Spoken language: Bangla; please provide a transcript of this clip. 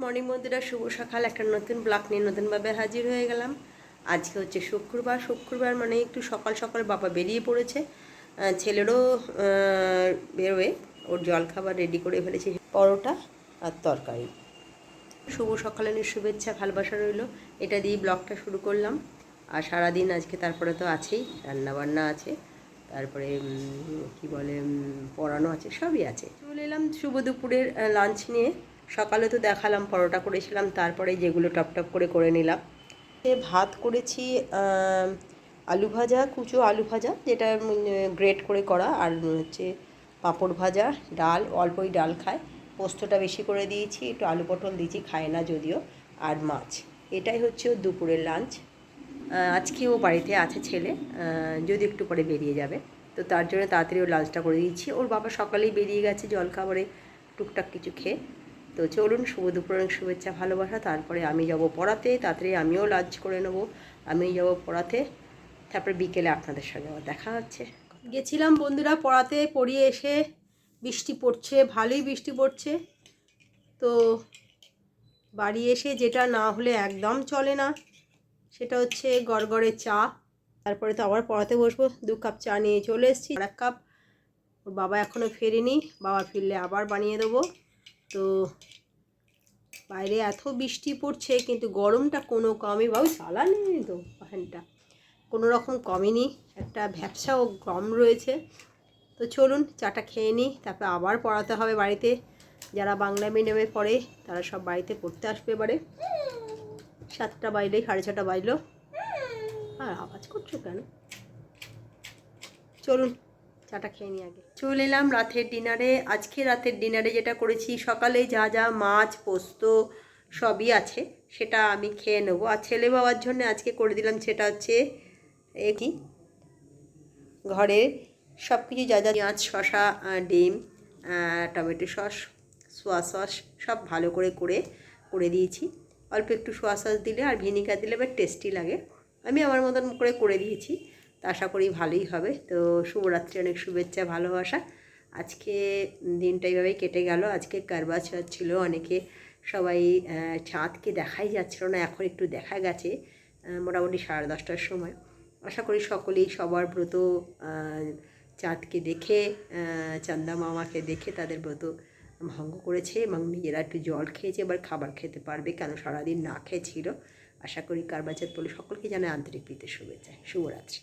মর্নিং বন্ধুরা, শুভ সকাল। একটা নতুন ব্লগ নিয়ে নতুনভাবে হাজির হয়ে গেলাম। আজকে হচ্ছে শুক্রবার মানে একটু সকাল সকাল বাবা বেরিয়ে পড়েছে। ছেলেরও বেরোবে, ওর জলখাবার রেডি করে ফেলেছি, পরোটা আর তরকারি। শুভ সকালের শুভেচ্ছা ভালোবাসা রইল। এটা দিয়ে ব্লগটা শুরু করলাম। আর সারাদিন আজকে তারপরে তো আছেই, রান্নাবান্না আছে, তারপরে কি বলে পড়ানো আছে, সবই আছে। চলে এলাম শুভ দুপুরের লাঞ্চ নিয়ে। সকালে তো দেখালাম পরোটা করেছিলাম, তারপরে যেগুলো টপ করে নিলাম। ভাত করেছি, আলু ভাজা, কুচো আলু ভাজা, যেটা গ্রেট করে করা, আর হচ্ছে পাঁপড় ভাজা, ডাল, অল্পই ডাল খায়, পোস্তটা বেশি করে দিয়েছি, একটু আলু পটল দিয়েছি, খায় না যদিও, আর মাছ। এটাই হচ্ছে ওর দুপুরের লাঞ্চ। আজকে ও বাড়িতে আছে, ছেলে যদি একটু পরে বেরিয়ে যাবে, তো তার জন্য তাড়াতাড়ি ওর লাঞ্চটা করে দিয়েছি। ওর বাবা সকালেই বেরিয়ে গেছে জলখাবারে টুকটাক কিছু খেয়ে। তো চলুন, শুভ দুপুরের শুভেচ্ছা ভালোবাসা। তারপরে আমি যাব পড়াতে, তাড়াতাড়ি আমিও লাঞ্চ করে নেবো, আমিও যাব পড়াতে, তারপরে বিকেলে আপনাদের সঙ্গে আবার দেখা হচ্ছে। গেছিলাম বন্ধুরা পড়াতে, পড়িয়ে এসে বৃষ্টি পড়ছে, ভালোই বৃষ্টি পড়ছে। তো বাড়ি এসে যেটা না হলে একদম চলে না, সেটা হচ্ছে গড়গড়ে চা। তারপরে তো আবার পড়াতে বসবো, 2 কাপ চা নিয়ে চলে এসেছি, আর 1 কাপ। ওর বাবা এখনও ফেরেনি, বাবা ফিরলে আবার বানিয়ে দেবো। তো বাইরে এত বৃষ্টি পড়ছে, কিন্তু গরমটা কোনো কমই, বাবু চালানি তো ফ্যানটা, কোনো রকম কমেনি, একটা ভ্যাপসাও গরম রয়েছে। তো চলুন চাটা খেয়ে নিই, তারপর আবার পড়াতে হবে বাড়িতে। যারা বাংলা মিডিয়ামে পড়ে তারা সব বাড়িতে পড়তে আসবে এবারে। 7টা বাজলেই, 6:30 বাজলো। আর আওয়াজ করছো কেন? চলুন চাটা খেয়ে নিই আগে। চলে এলাম রাতের ডিনারে। আজকে রাতের ডিনারে যেটা করেছি, সকালে যা যা মাছ পোস্ত সবই আছে, সেটা আমি খেয়ে নেবো। আর ছেলে বাবার জন্য আজকে করে দিলাম, সেটা হচ্ছে কি, ঘরে সব কিছু যা যা, পেঁয়াজ, শসা, ডিম, টমেটো সস, সোয়া সস সব ভালো করে করে দিয়েছি। অল্প একটু সোয়া সস দিলে আর ভিনিগার দিলে এবার টেস্টি লাগে। আমি আমার মতন করে দিয়েছি, তা আশা করি ভালোই হবে। তো শুভরাত্রি, অনেক শুভেচ্ছা ভালোবাসা। আজকে দিনটা এইভাবেই কেটে গেল। আজকে কারবা চৌথ ছিল, অনেকে সবাই চাঁদকে দেখাই যাচ্ছিল না, এখন একটু দেখা গেছে মোটামুটি 10:30টার সময়। আশা করি সকলেই সবার ব্রত চাঁদকে দেখে, চান্দা মামাকে দেখে তাদের ব্রত ভঙ্গ করেছে, এবং নিজেরা একটু জল খেয়েছে, এবার খাবার খেতে পারবে, কেন সারাদিন না খেয়েছিল। আশা করি কারবা চৌথ বলে সকলকে জানাই আন্তরিক প্রীতি শুভেচ্ছা। শুভরাত্রি।